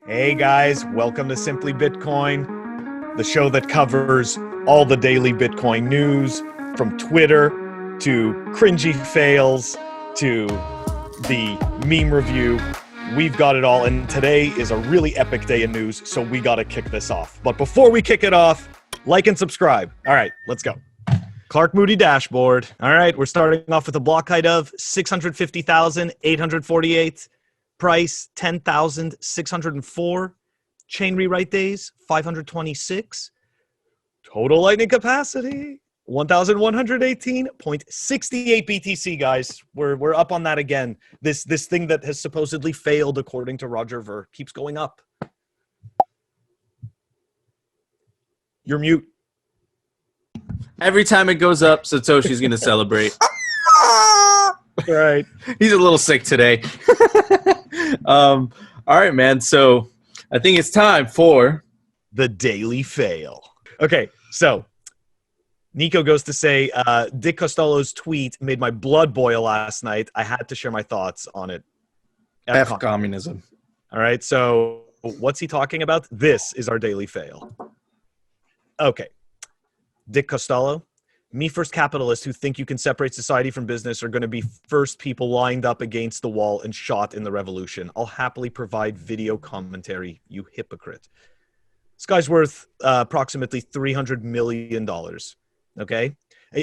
Hey guys, welcome to Simply Bitcoin, the show that covers all the daily Bitcoin news, from Twitter to cringy fails to the meme review. We've got it all, and today is a really epic day in news, so we got to kick this off. But before we kick it off, like and subscribe. All right, let's go. Clark Moody dashboard. All right, we're starting off with a block height of 650,848. Price 10,604. Chain rewrite days 526. Total lightning capacity 1,118.68 BTC, guys. We're up on that again. This thing that has supposedly failed, according to Roger Ver, keeps going up. You're mute. Every time it goes up, Satoshi's going to celebrate. Right. He's a little sick today. All right, man. So I think it's time for the daily fail. Okay, so Nico goes to say, Dick Costello's tweet made my blood boil last night. I had to share my thoughts on it. F communism. All right, so what's he talking about? This is our daily fail. Okay. Dick Costello. Me first capitalists who think you can separate society from business are going to be first people lined up against the wall and shot in the revolution. I'll happily provide video commentary, you hypocrite. This guy's worth approximately $300 million, okay?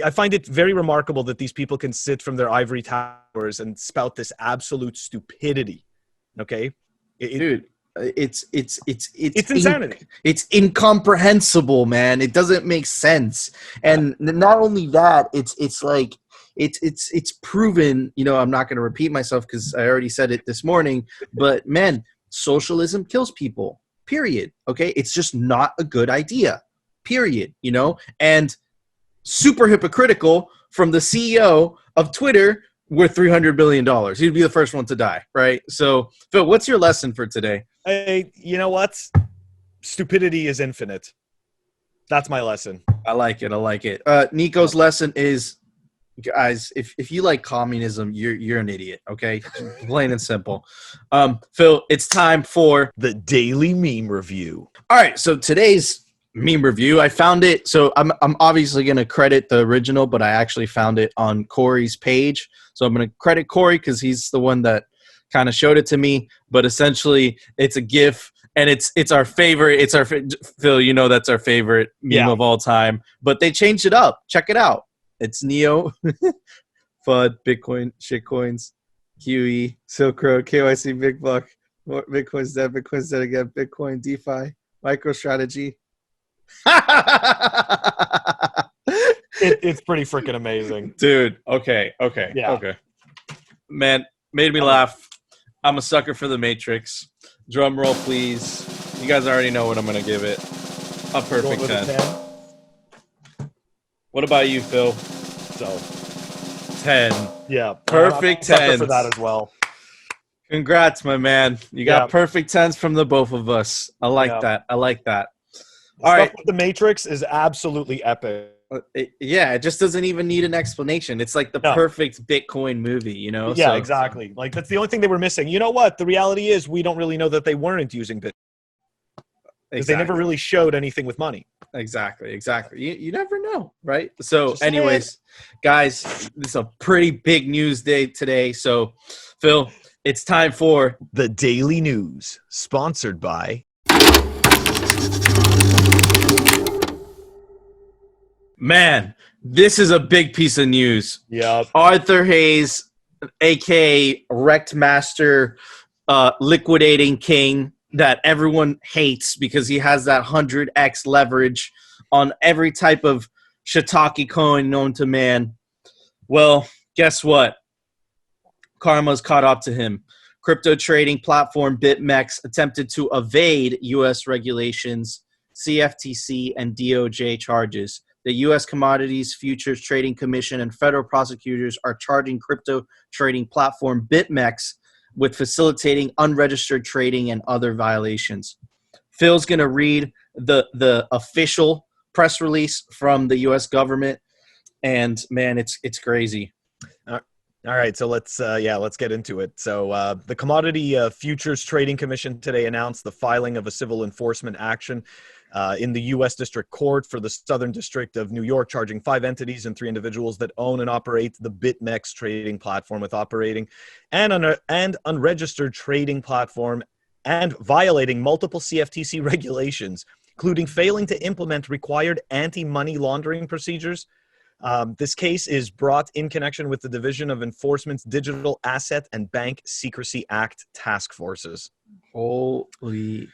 I find it very remarkable that these people can sit from their ivory towers and spout this absolute stupidity, okay? Dude, it's insanity. It's incomprehensible, man. It doesn't make sense. And not only that, it's like it's proven, you know, I'm not going to repeat myself because I already said it this morning, but man, socialism kills people. Period. Okay? It's just not a good idea. Period, you know? And super hypocritical from the CEO of Twitter worth $300 billion. He'd be the first one to die, right? So, Phil, what's your lesson for today? You know what? Stupidity is infinite. That's my lesson. I like it. Nico's lesson is, guys, if you like communism, you're an idiot, okay? Plain and simple. Phil, it's time for the daily meme review. All right, so today's meme review, I found it. So I'm obviously going to credit the original, but I actually found it on Corey's page. So I'm going to credit Corey because he's the one that kind of showed it to me. But essentially, it's a GIF, and it's our favorite. Phil, you know that's our favorite meme of all time. But they changed it up. Check it out. It's Neo, FUD, Bitcoin, shitcoins, QE, Silk Road, KYC, Big Buck, Bitcoin's dead again, Bitcoin, DeFi, MicroStrategy. It's pretty freaking amazing, dude. Okay. Man, made me laugh. I'm a sucker for the Matrix. Drum roll, please. You guys already know what I'm gonna give it. A perfect 10. What about you, Phil? So 10. Yeah, perfect 10 for that as well. Congrats, my man. You got perfect 10s from the both of us. I like that. All right. The Matrix is absolutely epic. It just doesn't even need an explanation. It's like the perfect Bitcoin movie, you know? Yeah, exactly. Like, that's the only thing they were missing. You know what? The reality is we don't really know that they weren't using Bitcoin. Because they never really showed anything with money. Exactly. You never know, right? So anyways, guys, this is a pretty big news day today. So, Phil, it's time for the Daily News, sponsored by... Man, this is a big piece of news. Yeah. Arthur Hayes, a.k.a. Wrecked Master, liquidating king that everyone hates because he has that 100x leverage on every type of shiitake coin known to man. Well, guess what? Karma's caught up to him. Crypto trading platform BitMEX attempted to evade U.S. regulations, CFTC, and DOJ charges. The U.S. Commodities Futures Trading Commission and federal prosecutors are charging crypto trading platform BitMEX with facilitating unregistered trading and other violations. Phil's going to read the official press release from the U.S. government, and man, it's crazy. All right, so let's get into it. So the Commodity Futures Trading Commission today announced the filing of a civil enforcement action in the U.S. District Court for the Southern District of New York, charging 5 entities and 3 individuals that own and operate the BitMEX trading platform with operating and unregistered trading platform and violating multiple CFTC regulations, including failing to implement required anti-money laundering procedures. This case is brought in connection with the Division of Enforcement's Digital Asset and Bank Secrecy Act task forces. Holy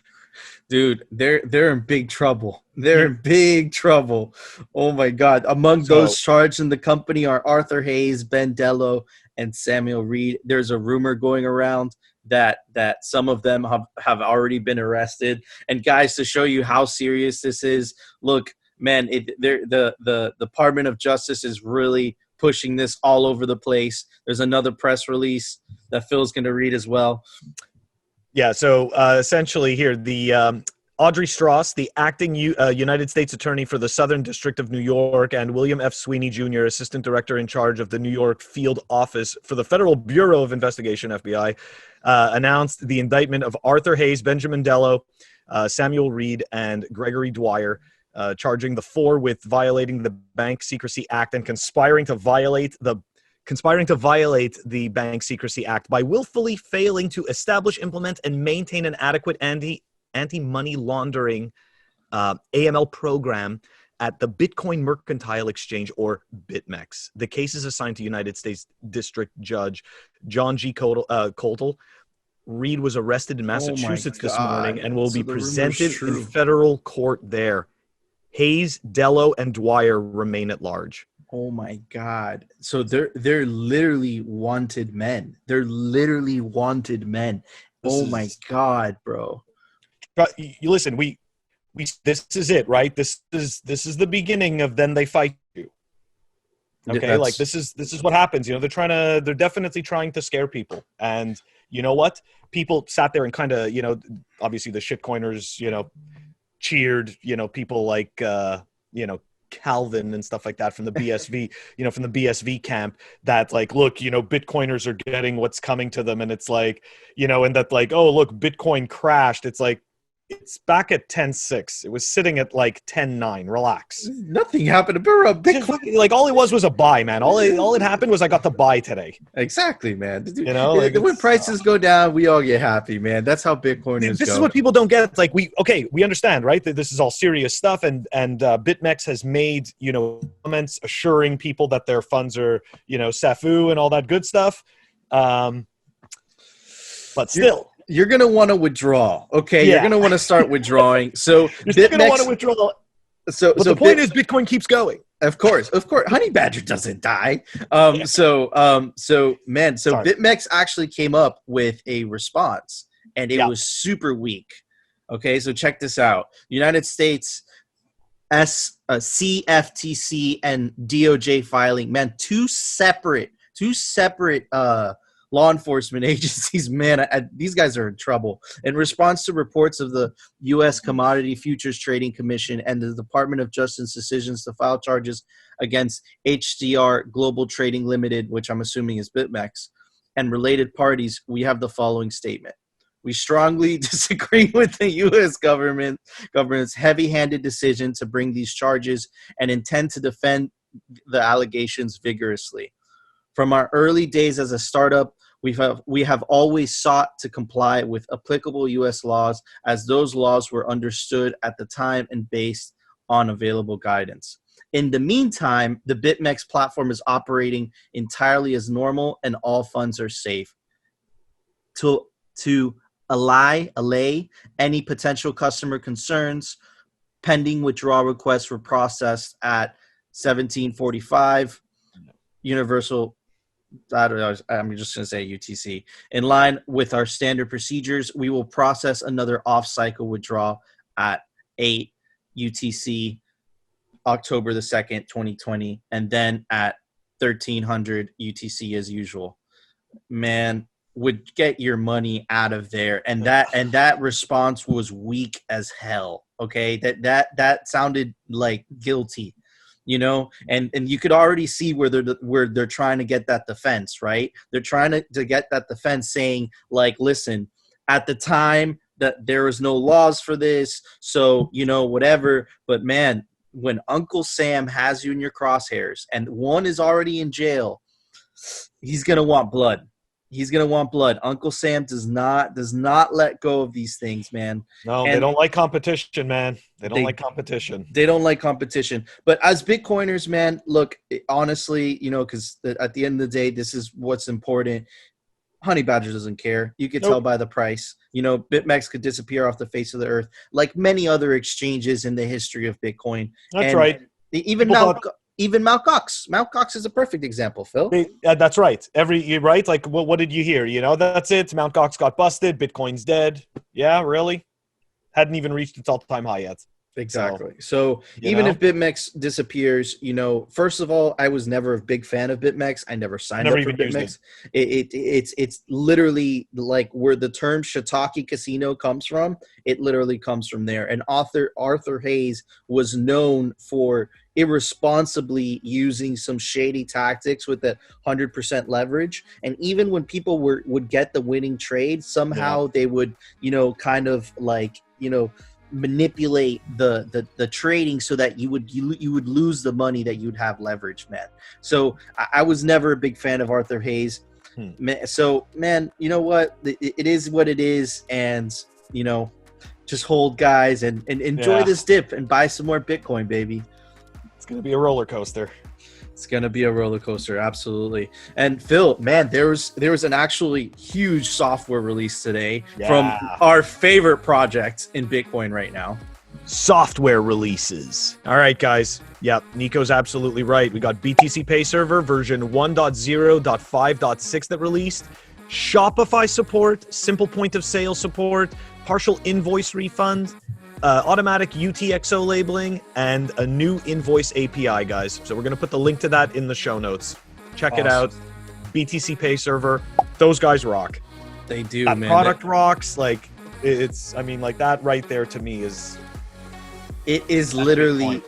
dude, they're in big trouble. They're in big trouble. Oh my God. Among those charged in the company are Arthur Hayes, Ben Dello, and Samuel Reed. There's a rumor going around that some of them have already been arrested. And guys, to show you how serious this is, look, man, the Department of Justice is really pushing this all over the place. There's another press release that Phil's going to read as well. Yeah, so essentially here, the Audrey Strauss, the acting United States Attorney for the Southern District of New York, and William F. Sweeney Jr., Assistant Director in charge of the New York Field Office for the Federal Bureau of Investigation, FBI, announced the indictment of Arthur Hayes, Benjamin Dello, Samuel Reed, and Gregory Dwyer, charging the 4 with violating the Bank Secrecy Act and conspiring to violate the Bank Secrecy Act by willfully failing to establish, implement, and maintain an adequate anti-money laundering AML program at the Bitcoin Mercantile Exchange, or BitMEX. The case is assigned to United States District Judge John G. Coltle. Reed was arrested in Massachusetts this morning and will be presented in federal court there. Hayes, Dello, and Dwyer remain at large. Oh my God. So they're literally wanted men. They're literally wanted men. Oh my God, bro. You listen, we this is it, right? This is the beginning of then they fight you. Okay, like this is what happens. You know, they're definitely trying to scare people. And you know what? People sat there and kind of, you know, obviously the shitcoiners, you know, cheered, you know, people like you know, Calvin and stuff like that from the BSV, you know, from the BSV camp, that like, look, you know, Bitcoiners are getting what's coming to them. And it's like, you know, and that like, oh, look, Bitcoin crashed. It's like, it's back at 10.6. It was sitting at like 10.9. Relax. Nothing happened to Bitcoin. Like all it was a buy, man. All it happened was I got to buy today. Exactly, man. You know, like when prices go down, we all get happy, man. That's how Bitcoiners This is what people don't get. It's like we understand, right? That this is all serious stuff, and BitMEX has made, you know, comments assuring people that their funds are, you know, SAFU and all that good stuff. But still. You're going to want to withdraw, okay? Yeah. You're going to want to start withdrawing. So you're going to want to withdraw. So the point is Bitcoin keeps going. Of course. Honey Badger doesn't die. So BitMEX actually came up with a response, and it was super weak. Okay, so check this out. United States CFTC and DOJ filing, man, two separate law enforcement agencies, man, these guys are in trouble. In response to reports of the U.S. Commodity Futures Trading Commission and the Department of Justice decisions to file charges against HDR Global Trading Limited, which I'm assuming is BitMEX, and related parties, we have the following statement. We strongly disagree with the U.S. government's heavy-handed decision to bring these charges and intend to defend the allegations vigorously. From our early days as a startup, we have always sought to comply with applicable U.S. laws, as those laws were understood at the time and based on available guidance. In the meantime, the BitMEX platform is operating entirely as normal, and all funds are safe. To allay any potential customer concerns, pending withdrawal requests were processed at 1745 Universal. I'm just going to say UTC. In line with our standard procedures, we will process another off-cycle withdrawal at 8 UTC October the 2nd, 2020, and then at 1300 UTC as usual. Man, would get your money out of there. And that response was weak as hell. Okay, that sounded like guilty. you know, and you could already see where they're trying to get that defense, right? They're trying to get that defense saying, like, listen, at the time that there was no laws for this, so, you know, whatever. But man, when Uncle Sam has you in your crosshairs and one is already in jail, he's gonna want blood. He's gonna want blood. Uncle Sam does not let go of these things, man. No, And they don't like competition, man. They don't like competition. They don't like competition. But as Bitcoiners, man, look, honestly, you know, because at the end of the day, this is what's important. Honey Badger doesn't care. You could tell by the price. You know, BitMEX could disappear off the face of the earth, like many other exchanges in the history of Bitcoin. That's right. Even Mt. Gox. Mt. Gox is a perfect example, Phil. That's right. You're right. Like, what did you hear? You know, that's it. Mt. Gox got busted. Bitcoin's dead. Yeah, really? Hadn't even reached its all-time high yet. Exactly. So even if BitMEX disappears, you know, first of all, I was never a big fan of BitMEX. I never signed up for BitMEX. It's literally like where the term shiitake casino comes from. It literally comes from there. And Arthur Hayes was known for irresponsibly using some shady tactics with that 100% leverage. And even when people would get the winning trade, somehow they would, you know, kind of like, you know, manipulate the trading so that you would lose the money that you'd have leveraged, man. So I was never a big fan of Arthur Hayes. So, man, you know what? It is what it is. And, you know, just hold, guys, and enjoy this dip and buy some more Bitcoin, baby. It's going to be a roller coaster. It's going to be a roller coaster. Absolutely. And Phil, man, there was an actually huge software release today from our favorite project in Bitcoin right now. Software releases. All right, guys. Yeah, Nico's absolutely right. We got BTC Pay Server version 1.0.5.6 that released, Shopify support, simple point of sale support, partial invoice refund, automatic UTXO labeling, and a new invoice API, guys. So we're going to put the link to that in the show notes. Check it out. BTC Pay Server. Those guys rock. They do, that man. Product rocks. Like, I mean, like, that right there to me is... It is literally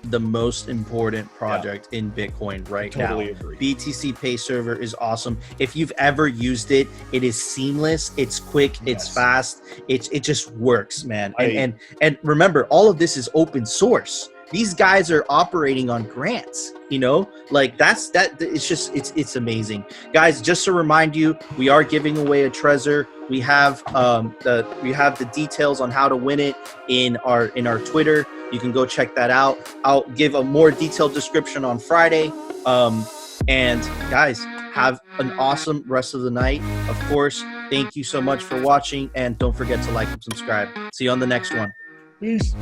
the most important project in Bitcoin right now. Totally agree. BTC Pay Server is awesome. If you've ever used it, it is seamless. It's quick. It's fast. It just works, man. And remember, all of this is open source. These guys are operating on grants, you know, like it's amazing, guys. Just to remind you, we are giving away a Trezor. We have the details on how to win it in our Twitter. You can go check that out. I'll give a more detailed description on Friday. And guys, have an awesome rest of the night. Of course, thank you so much for watching, and don't forget to like and subscribe. See you on the next one. Peace.